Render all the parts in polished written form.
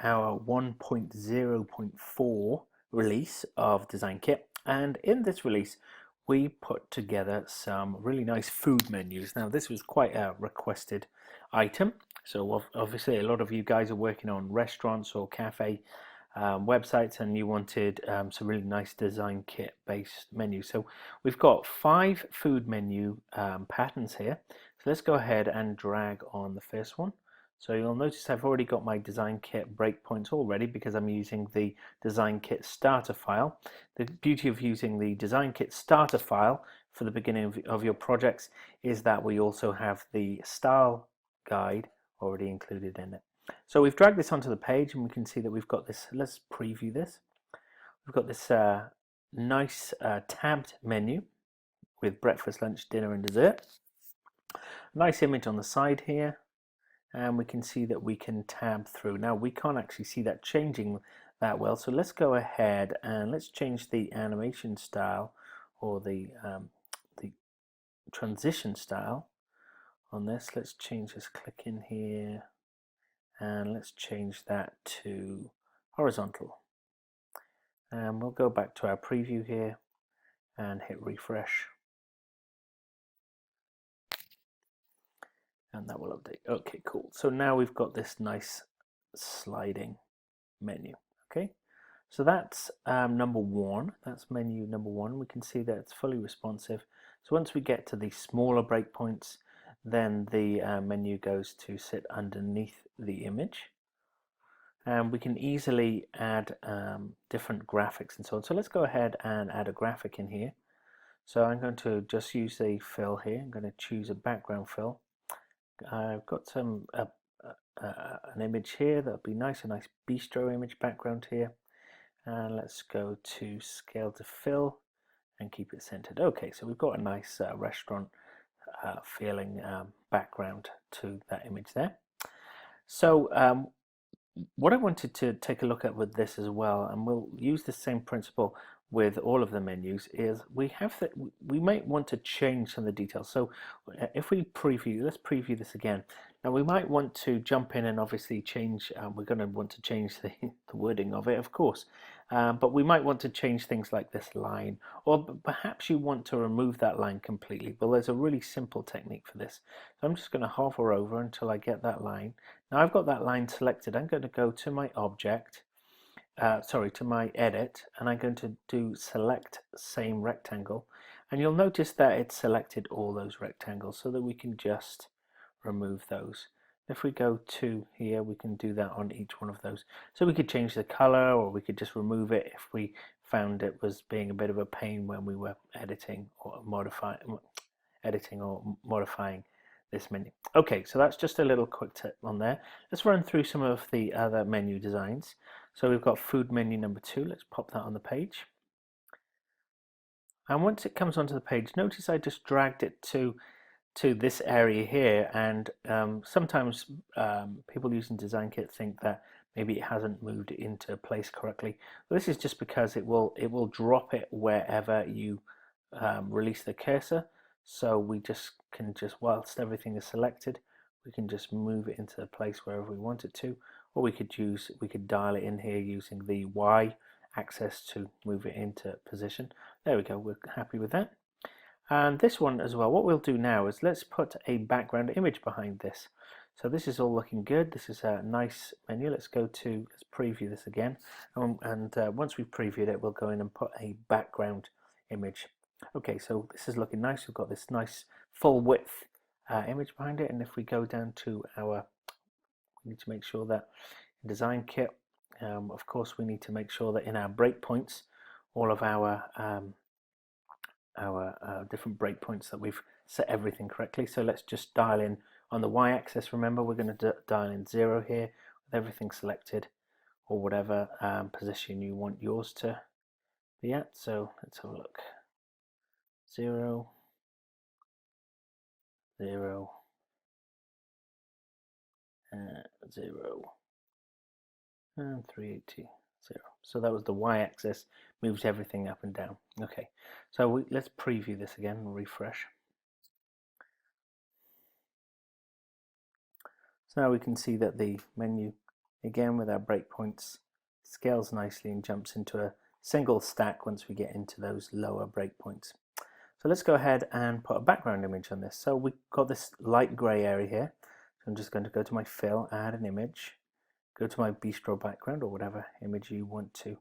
our 1.0.4 release of DesignKit, and in this release we put together some really nice food menus. Now this was quite a requested item, so obviously a lot of you guys are working on restaurants or cafe websites, and you wanted some really nice DesignKit based menus. So we've got 5 food menu patterns here. So let's go ahead and drag on the first one. So you'll notice I've already got my DesignKit breakpoints already because I'm using the DesignKit starter file. The beauty of using the DesignKit starter file for the beginning of your projects is that we also have the style guide already included in it. So we've dragged this onto the page and we can see that we've got this. Let's preview this. We've got this nice tabbed menu with breakfast, lunch, dinner and dessert. Nice image on the side here, and we can see that we can tab through. Now we can't actually see that changing that well, so let's go ahead and let's change the animation style, or the transition style on this. Let's change this, click in here, and let's change that to horizontal. And we'll go back to our preview here and hit refresh. And that will update. Okay, cool. So now we've got this nice sliding menu. Okay, so that's number one. That's menu number one. We can see that it's fully responsive. So once we get to the smaller breakpoints, then the menu goes to sit underneath the image. And we can easily add different graphics and so on. So let's go ahead and add a graphic in here. So I'm going to just use the fill here. I'm going to choose a background fill. I've got some an image here that'll be nice, a nice bistro image background here. And let's go to scale to fill and keep it centered. Okay, so we've got a nice restaurant feeling background to that image there. So what I wanted to take a look at with this as well, and we'll use the same principle with all of the menus, is we might want to change some of the details. So if we preview, let's preview this again. Now we might want to jump in and obviously change, we're going to want to change the wording of it, of course, but we might want to change things like this line, or perhaps you want to remove that line completely. Well, there's a really simple technique for this. So I'm just going to hover over until I get that line. Now I've got that line selected. I'm going to go to my object, to my edit, and I'm going to do select same rectangle, and you'll notice that it's selected all those rectangles so that we can just remove those. If we go to here, we can do that on each one of those. So we could change the color, or we could just remove it if we found it was being a bit of a pain when we were editing or modifying this menu. Okay, so that's just a little quick tip on there. Let's run through some of the other menu designs. So we've got food menu number 2. Let's pop that on the page. And once it comes onto the page, notice I just dragged it to this area here, and sometimes people using DesignKit think that maybe it hasn't moved into place correctly. Well, this is just because it will drop it wherever you release the cursor. So we can whilst everything is selected, we can just move it into the place wherever we want it to, or we could dial it in here using the Y axis to move it into position. There we go, we're happy with that. And this one as well, what we'll do now is let's put a background image behind this. So this is all looking good. This is a nice menu. Let's preview this again. And once we've previewed it, we'll go in and put a background image. Okay, so this is looking nice. We've got this nice full width image behind it. And if we go down to we need to make sure that in DesignKit, of course, we need to make sure that in our breakpoints, all of our different breakpoints, that we've set everything correctly. So let's just dial in on the y-axis. Remember, we're going to dial in 0 here with everything selected, or whatever position you want yours to be at. So let's have a look. 0, 0, 0, and 380. 0. So that was the y-axis, moves everything up and down. Okay, so let's preview this again and refresh. So now we can see that the menu again with our breakpoints, scales nicely and jumps into a single stack once we get into those lower breakpoints. So let's go ahead and put a background image on this. So we've got this light grey area here. So I'm just going to go to my fill, add an image, go to my bistro background or whatever image you want to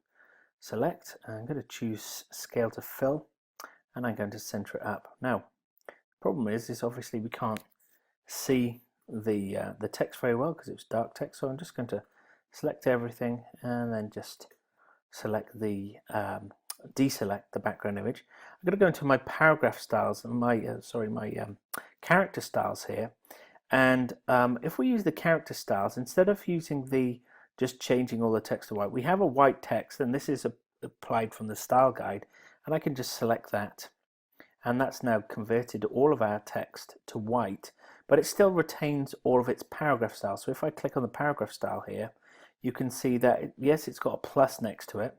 select. I'm going to choose scale to fill and I'm going to center it up. Now, the problem is obviously we can't see the text very well because it's dark text. So I'm just going to select everything and then just select the deselect the background image. I'm going to go into my paragraph styles and my character styles here, and if we use the character styles instead of using the just changing all the text to white, we have a white text and this is applied from the style guide, and I can just select that and that's now converted all of our text to white, but it still retains all of its paragraph style. So if I click on the paragraph style here, you can see that yes, it's got a plus next to it,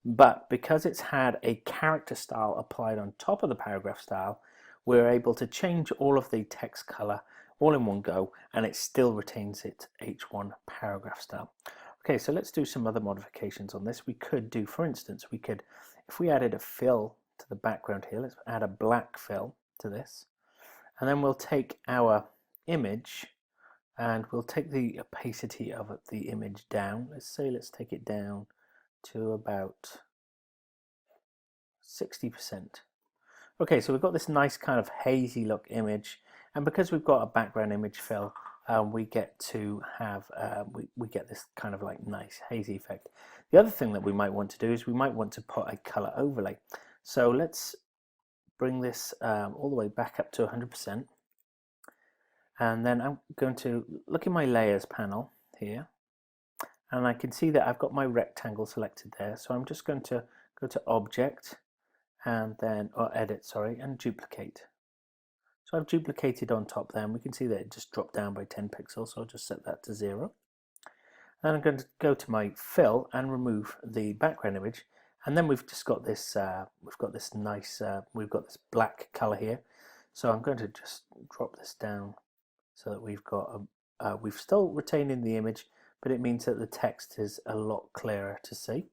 but because it's had a character style applied on top of the paragraph style, we're able to change all of the text color all in one go, and it still retains its H1 paragraph style. Okay, so let's do some other modifications on this. We could do, for instance, if we added a fill to the background here, let's add a black fill to this, and then we'll take our image and we'll take the opacity of the image down. Let's take it down to about 60%. Okay, so we've got this nice kind of hazy look image, and because we've got a background image fill, we get to have we get this kind of like nice hazy effect. The other thing that we might want to do is we might want to put a color overlay. So let's bring this all the way back up to 100%, and then I'm going to look in my layers panel here, and I can see that I've got my rectangle selected there. So I'm just going to go to object and then edit, sorry, and duplicate. So I've duplicated on top there, and we can see that it just dropped down by 10 pixels. So I'll just set that to 0. And I'm going to go to my fill and remove the background image, and then we've just got this we've got this black color here. So I'm going to just drop this down so that we've got we've still retaining the image, but it means that the text is a lot clearer to see.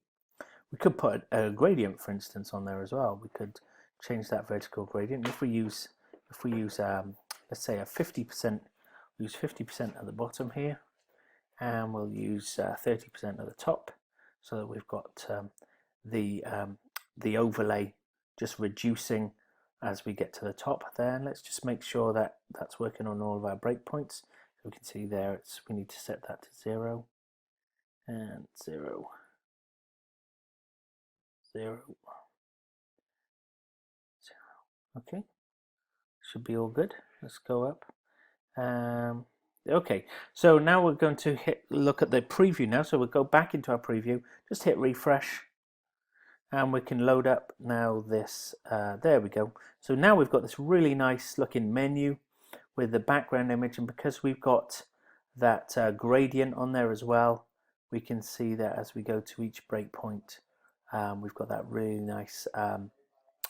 We could put a gradient, for instance, on there as well. We could change that vertical gradient. If we use let's say a 50%, use 50% at the bottom here, and we'll use 30% at the top, so that we've got the overlay just reducing as we get to the top there. And let's just make sure that that's working on all of our breakpoints. So we can see there we need to set that to 0 and 0, 0, 0. Okay, should be all good. Let's go up. Okay, so now we're going to look at the preview now. So we'll go back into our preview, just hit refresh, and we can load up now this, there we go. So now we've got this really nice looking menu with the background image, and because we've got that gradient on there as well, we can see that as we go to each breakpoint, we've got that really nice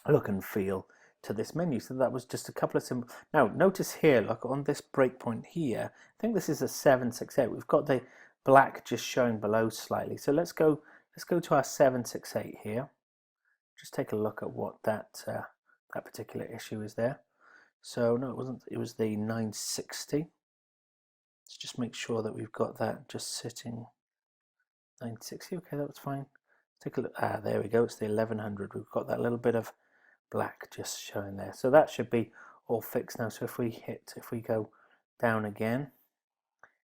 look and feel to this menu. So that was just a couple of simple. Now notice here, look on this breakpoint here, I think this is a 768. We've got the black just showing below slightly. So let's go to our 768 here. Just take a look at what that particular issue is there. So no, it wasn't. It was the 960. Let's just make sure that we've got that just sitting 960. Okay, that was fine. Take a look. There we go. It's the 1100. We've got that little bit of black just showing there. So that should be all fixed now. So if we go down again,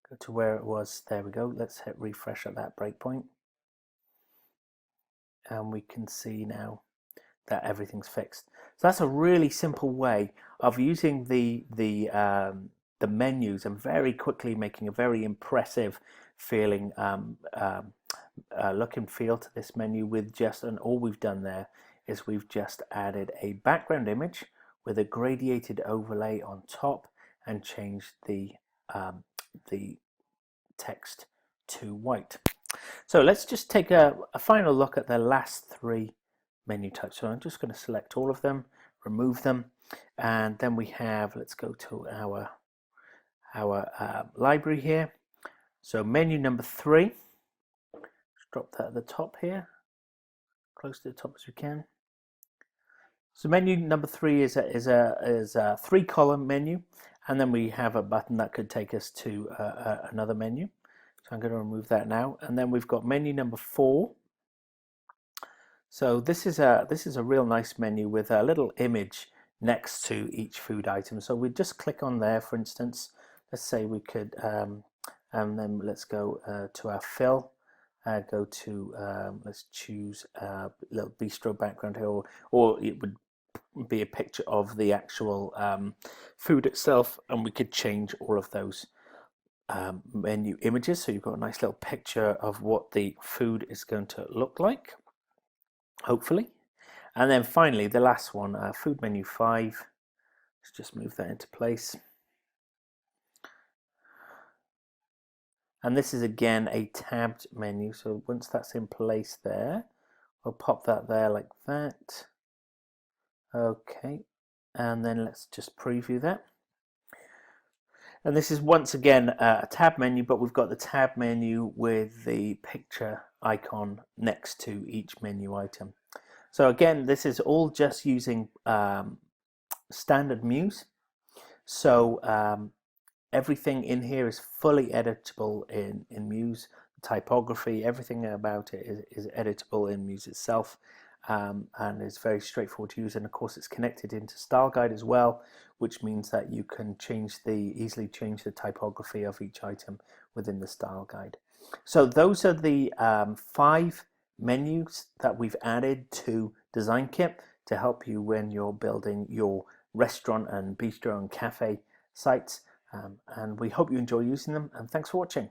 go to where it was. There we go. Let's hit refresh at that breakpoint, and we can see now that everything's fixed. So that's a really simple way of using the menus and very quickly making a very impressive feeling look and feel to this menu with just, and all we've done there is we've just added a background image with a gradiated overlay on top and changed the text to white. So let's just take a final look at the last 3 menu types. So I'm just going to select all of them, remove them, and then we have, let's go to our library here. So menu number 3, let's drop that at the top here, close to the top as we can. So menu number 3 is a 3-column menu, and then we have a button that could take us to another menu. So I'm going to remove that now, and then we've got menu number 4. So this is a real nice menu with a little image next to each food item. So we just click on there, for instance. Let's say we could, and then let's go to our fill. Go to let's choose a little bistro background here, or it would be a picture of the actual food itself, and we could change all of those menu images, so you've got a nice little picture of what the food is going to look like, hopefully. And then finally the last one, food menu 5. Let's just move that into place. And this is again a tabbed menu, so once that's in place there, we'll pop that there like that. Okay, and then let's just preview that. And this is once again a tab menu, but we've got the tab menu with the picture icon next to each menu item. So again, this is all just using standard Muse. So everything in here is fully editable in Muse. The typography, everything about it is editable in Muse itself. And is very straightforward to use, and of course it's connected into Style Guide as well, which means that you can easily change the typography of each item within the Style Guide. So those are the 5 menus that we've added to Design Kit to help you when you're building your restaurant and bistro and cafe sites, and we hope you enjoy using them, and thanks for watching.